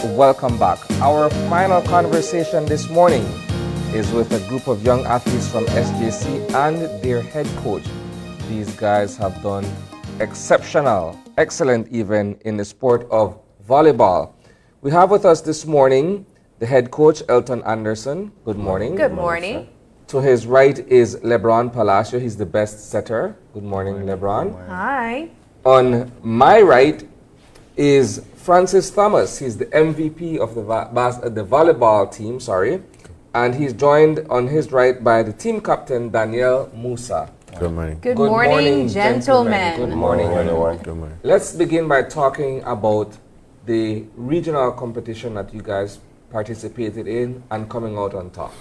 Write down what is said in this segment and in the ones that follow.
welcome back. Our final conversation this morning is with a group of young athletes from SJC and their head coach. These guys have done exceptional, excellent even in the sport of volleyball. We have with us this morning the head coach, Elton Anderson. Good morning. Good morning. To his right is Lebron Palacio. He's the best setter. Good morning, Lebron. Hi. On my right is Francis Thomas. He's the MVP of the volleyball team, and he's joined on his right by the team captain, Danielle Musa. Good morning. Good morning, gentlemen. Good morning, everyone. Good morning. Let's begin by talking about the regional competition that you guys participated in and coming out on top.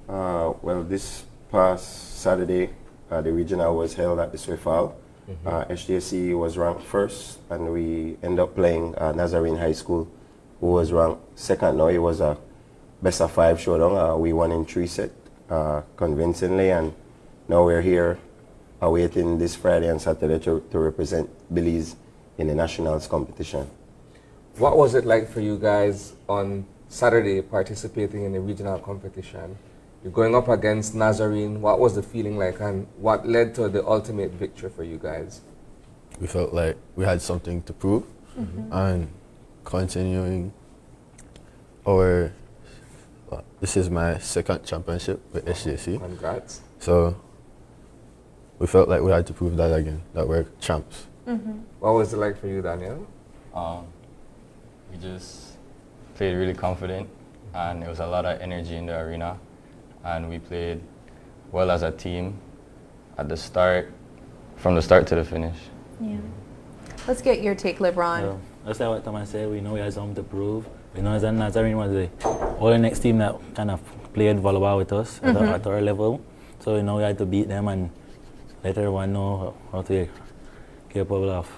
Well, this past Saturday, the regional was held at the Swifal. SJC was ranked first, and we ended up playing Nazarene High School, who was ranked second. Now it was a best of 5 showdown. We won in 3 sets convincingly, and now we're here awaiting this Friday and Saturday to represent Belize in the nationals competition. What was it like for you guys on Saturday participating in the regional competition? You're going up against Nazarene. What was the feeling like, and what led to the ultimate victory for you guys? We felt like we had something to prove, and continuing our, this is my second championship with SJC. Congrats. So we felt like we had to prove that again, that we're champs. What was it like for you, Daniel? We just played really confident, and there was a lot of energy in the arena, and we played well as a team at the start, from the start to the finish. Yeah. Let's get your take, Lebron. That's like what Thomas said. We know we had something to prove. We know that Nazarene was the only next team that kind of played volleyball with us at our level. So we know we had to beat them and let everyone know how to capable of.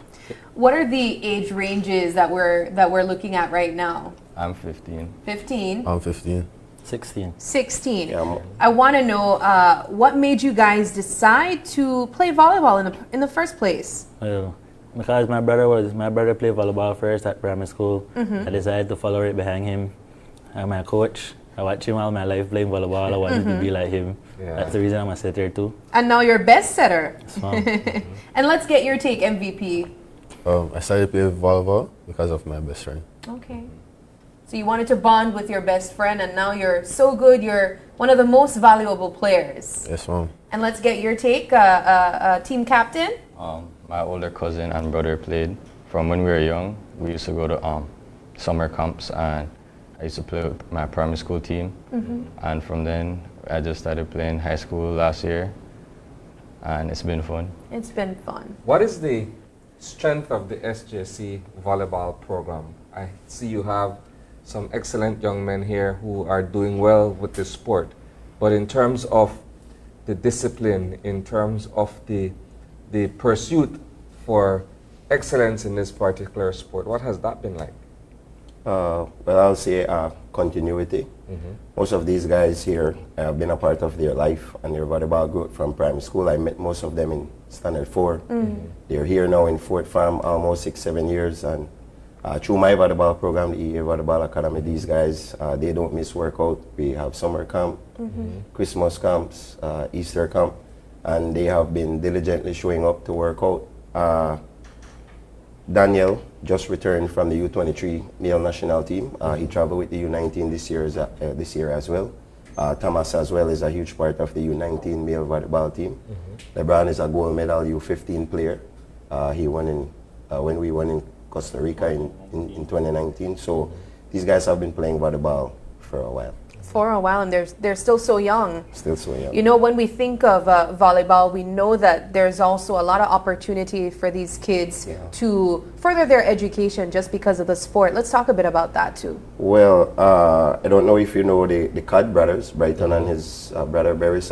What are the age ranges that we're looking at right now? I'm 15. 15. I'm 15. 16. 16. Yeah, I want to know what made you guys decide to play volleyball in the first place? Well, because my brother played volleyball first at primary school. I decided to follow right behind him. I'm my coach. I watched him all my life playing volleyball. I wanted to be like him. Yeah. That's the reason I'm a setter too. And now you're best setter. So, And let's get your take, MVP. I started playing volleyball because of my best friend. Okay. So you wanted to bond with your best friend, and now you're so good. You're one of the most valuable players. Yes, ma'am. And let's get your take, team captain. My older cousin and brother played from when we were young. We used to go to summer camps, and I used to play with my primary school team. And from then, I just started playing high school last year, and it's been fun. It's been fun. What is the strength of the SJC volleyball program? I see you have some excellent young men here who are doing well with the sport. But in terms of the discipline, in terms of the pursuit for excellence in this particular sport, what has that been like? Well, I'll say continuity. Most of these guys here have been a part of their life and their volleyball growth from primary school. I met most of them in Standard 4. They're here now in Fort Farm almost 6-7 years, and through my volleyball program, the EA Volleyball Academy, these guys, they don't miss workout. We have summer camp, Christmas camps, Easter camp, and they have been diligently showing up to work out. Daniel just returned from the U23 male national team. He traveled with the U19 this year as well. Thomas as well is a huge part of the U19 male volleyball team. Lebron is a gold medal U15 player. He won when we won in Costa Rica in 2019. So these guys have been playing volleyball for a while. For a while, and they're still so young. Still so young. You know, when we think of volleyball, we know that there's also a lot of opportunity for these kids to further their education just because of the sport. Let's talk a bit about that too. Well, I don't know if you know the Cod brothers, Brighton and his brother Beres.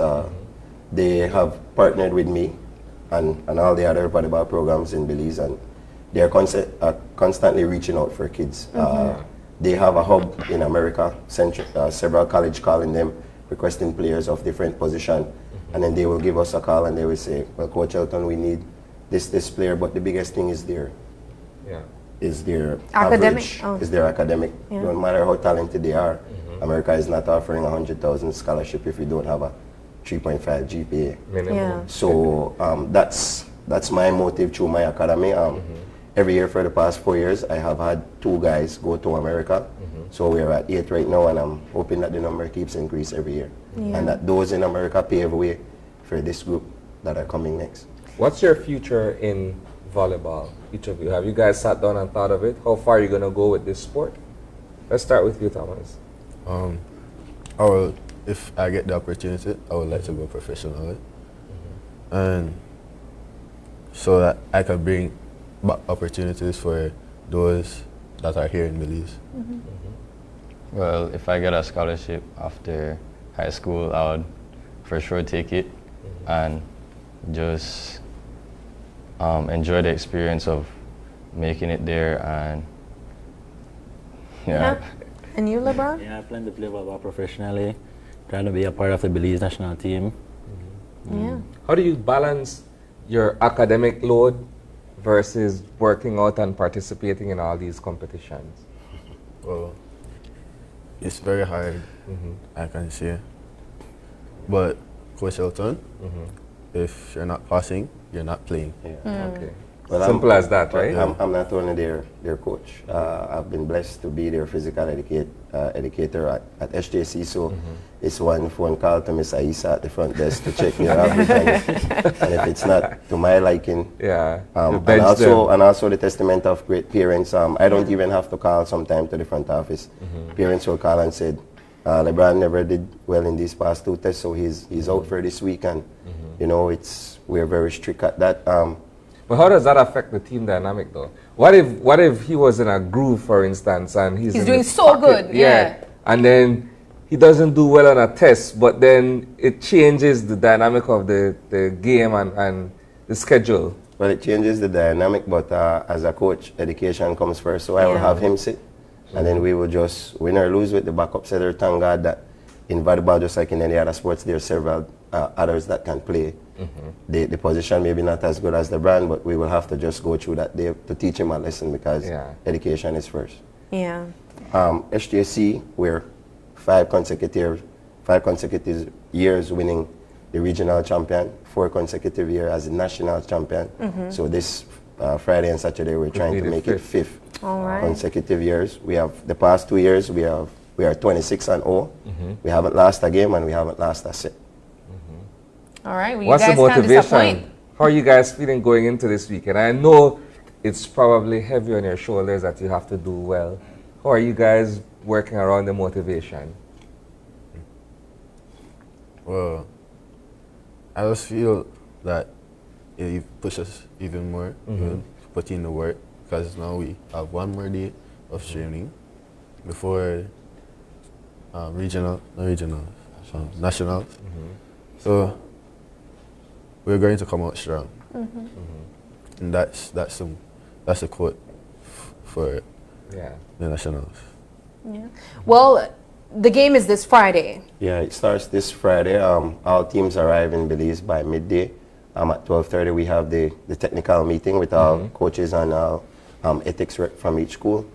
They have partnered with me and all the other volleyball programs in Belize, and they are constantly reaching out for kids. They have a hub in America, several colleges calling them, requesting players of different position, and then they will give us a call and they will say, well, Coach Elton, we need this player, but the biggest thing is there. Yeah. is their Academic? average, Oh. is their academic. Yeah. No matter how talented they are, America is not offering 100,000 scholarship if you don't have a 3.5 GPA. Minimum. Yeah. So that's my motive through my academy. Every year for the past 4 years, I have had 2 guys go to America. So we're at 8 right now, and I'm hoping that the number keeps increasing every year. Yeah. And that those in America pave the way for this group that are coming next. What's your future in volleyball, each of you? Have you guys sat down and thought of it? How far are you going to go with this sport? Let's start with you, Thomas. If I get the opportunity, I would like to go professionally, and so that I can bring back opportunities for those that are here in Belize. Well, if I get a scholarship after high school, I would for sure take it and just enjoy the experience of making it there. And yeah. And you, Lebron? Yeah, I plan to play volleyball professionally, trying to be a part of the Belize national team. Yeah. How do you balance your academic load versus working out and participating in all these competitions? Well, it's very hard, I can say. But Coach Elton, if you're not passing, you're not playing. Yeah. Okay. Well, Simple as that, right? I'm not only their coach. I've been blessed to be their physical educator at SJC, so it's one phone call to Miss Aisa at the front desk to check their average. And if it's not to my liking, Yeah. You and bench them. also the testament of great parents. I don't even have to call sometime to the front office. Parents will call and said, Lebron never did well in these past 2 tests, so he's out for this week, and you know we're very strict at that. But how does that affect the team dynamic, though? What if he was in a groove, for instance, and he's in doing the so pocket? good, yeah. And then he doesn't do well on a test, but then it changes the dynamic of the game and the schedule. Well, it changes the dynamic, but as a coach, education comes first. So I will have him sit, and then we will just win or lose with the backup setter. Thank God that in volleyball, just like in any other sports, there are several others that can play. The position may be not as good as the brand, but we will have to just go through that day to teach him a lesson, because education is first. Yeah. SJC, we're 5 consecutive years winning the regional champion, 4 consecutive years as the national champion. So this Friday and Saturday we're trying to make it 5th consecutive years. We have the past 2 years we are 26-0. We haven't lost a game and we haven't lost a set. All right. Well, What's you the guys can't disappoint. motivation? How are you guys feeling going into this weekend? I know it's probably heavy on your shoulders that you have to do well. How are you guys working around the motivation? Well, I just feel that it pushes us even more, to put in the work, because now we have 1 more day of training before nationals. So we're going to come out strong, and that's a quote for the nationals. Yeah. Well, the game is this Friday. Yeah, it starts this Friday. All teams arrive in Belize by midday. At 12:30 we have the technical meeting with our coaches and ethics rep from each school.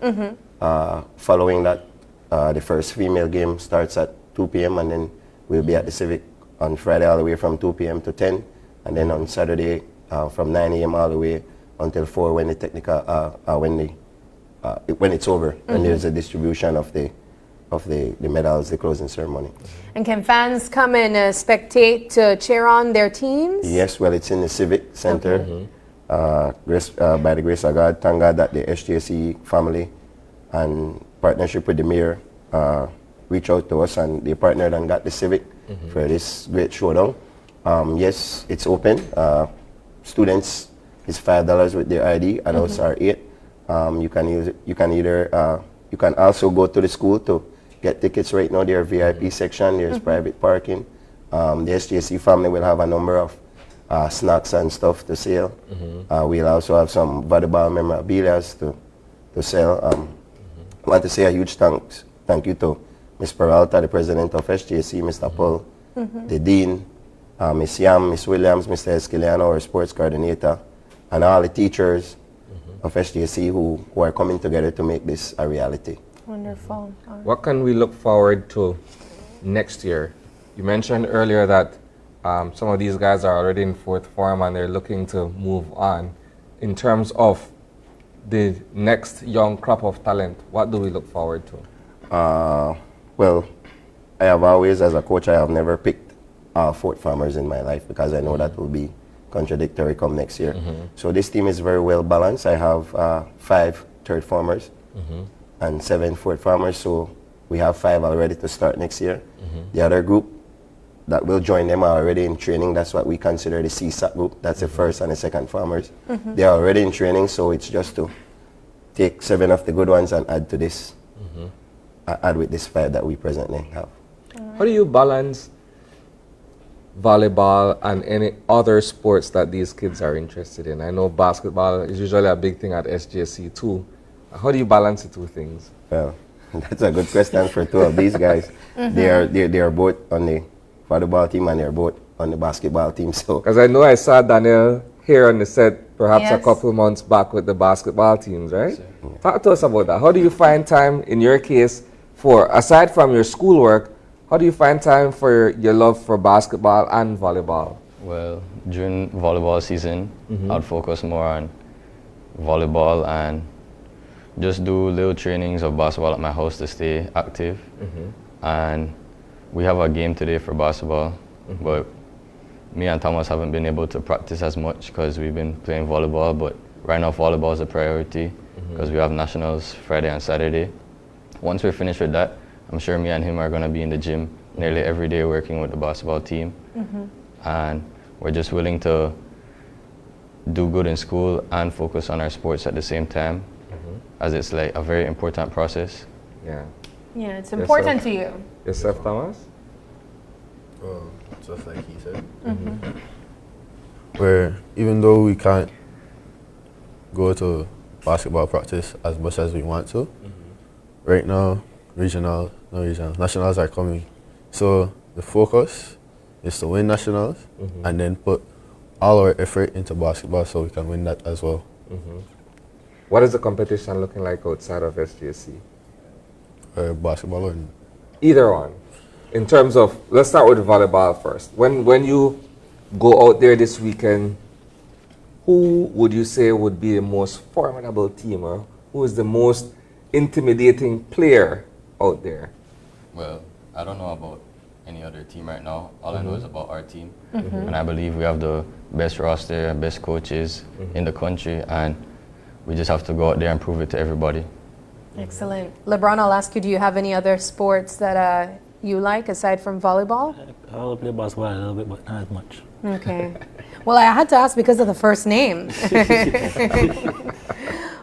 Following that, the first female game starts at 2 p.m. and then we'll be at the Civic on Friday all the way from 2 p.m. to 10, and then on Saturday from 9 a.m. all the way until 4 when the technical when it's over, and there's a distribution of the medals, the closing ceremony. And can fans come and spectate to cheer on their teams? Yes, well, it's in the Civic Center. By the grace of God, thank God that the SJC family and partnership with the mayor reached out to us, and they partnered and got the Civic for this great showdown. Yes, it's open. Students is $5 with their ID. Adults are $8. You can also go to the school to get tickets. Right now, there's VIP section. There's private parking. The SJC family will have a number of snacks and stuff to sell. We'll also have some volleyball memorabilia to sell. I want to say a huge thank you to Ms. Peralta, the president of SJC, Mr. Paul, the dean, Ms. Yam, Ms. Williams, Mr. Esquiliano, our sports coordinator, and all the teachers, of SJC who are coming together to make this a reality. Wonderful. What can we look forward to next year? You mentioned earlier that some of these guys are already in fourth form and they're looking to move on. In terms of the next young crop of talent, what do we look forward to? Well, I have always, as a coach, I have never picked fourth farmers in my life because I know that will be contradictory come next year. So this team is very well balanced. I have 5 third farmers and 7 fourth farmers, so we have 5 already to start next year. The other group that will join them are already in training. That's what we consider the CSAT group. That's the first and the second farmers. They are already in training, so it's just to take 7 of the good ones and add to this. Add with this 5 that we presently have. How do you balance volleyball and any other sports that these kids are interested in? I know basketball is usually a big thing at SJC too. How do you balance the two things? Well, that's a good question for 2 of these guys. They are both on the volleyball team and they're both on the basketball team. So Because I know I saw Daniel here on the set perhaps a Yes. couple months back with the basketball teams, right? Talk to us about that. How do you find time, in your case, for, aside from your schoolwork, how do you find time for your love for basketball and volleyball? Well, during volleyball season, I'd focus more on volleyball and just do little trainings of basketball at my house to stay active. And we have a game today for basketball, but me and Thomas haven't been able to practice as much because we've been playing volleyball, but right now volleyball is a priority because we have nationals Friday and Saturday. Once we're finished with that, I'm sure me and him are going to be in the gym nearly every day working with the basketball team. And we're just willing to do good in school and focus on our sports at the same time, as it's like a very important process. Yeah. Yeah, it's important to you. Yourself, Thomas? Just like he said. Where even though we can't go to basketball practice as much as we want to, right now, nationals are coming. So the focus is to win nationals and then put all our effort into basketball so we can win that as well. What is the competition looking like outside of SJC? Basketball or Either one. In terms of, let's start with volleyball first. When you go out there this weekend, who would you say would be the most formidable team, or who is the most intimidating player out there? Well, I don't know about any other team right now. All I know is about our team. And I believe we have the best roster and best coaches in the country, and we just have to go out there and prove it to everybody. Excellent. LeBron, I'll ask you, do you have any other sports that you like aside from volleyball? I'll play basketball a little bit, but not as much. Okay. Well, I had to ask because of the first name.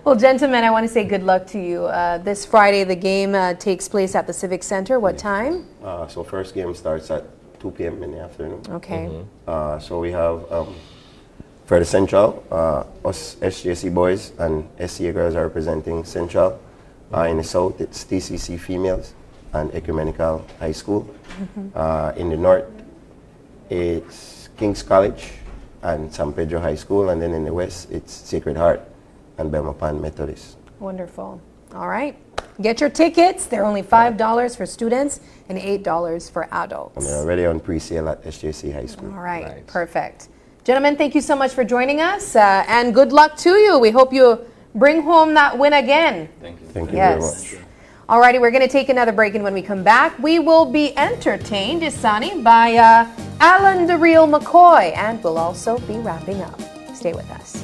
Well, gentlemen, I want to say good luck to you. This Friday, the game takes place at the Civic Center. What time? so first game starts at 2 p.m. in the afternoon. Okay. So we have, for the Central, us SJC boys and SCA girls are representing Central. In the South, it's TCC females and Ecumenical High School. In the North, it's King's College and San Pedro High School. And then in the West, it's Sacred Heart and Belmopan Methodist. Wonderful. All right. Get your tickets. They're only $5 for students and $8 for adults. And they're already on pre-sale at SJC High School. All right. Nice. Perfect. Gentlemen, thank you so much for joining us, and good luck to you. We hope you bring home that win again. Thank you. Thank you very Yes. much. Alrighty, we're going to take another break, and when we come back, we will be entertained, Isani, by Alan DeReal McCoy, and we'll also be wrapping up. Stay with us.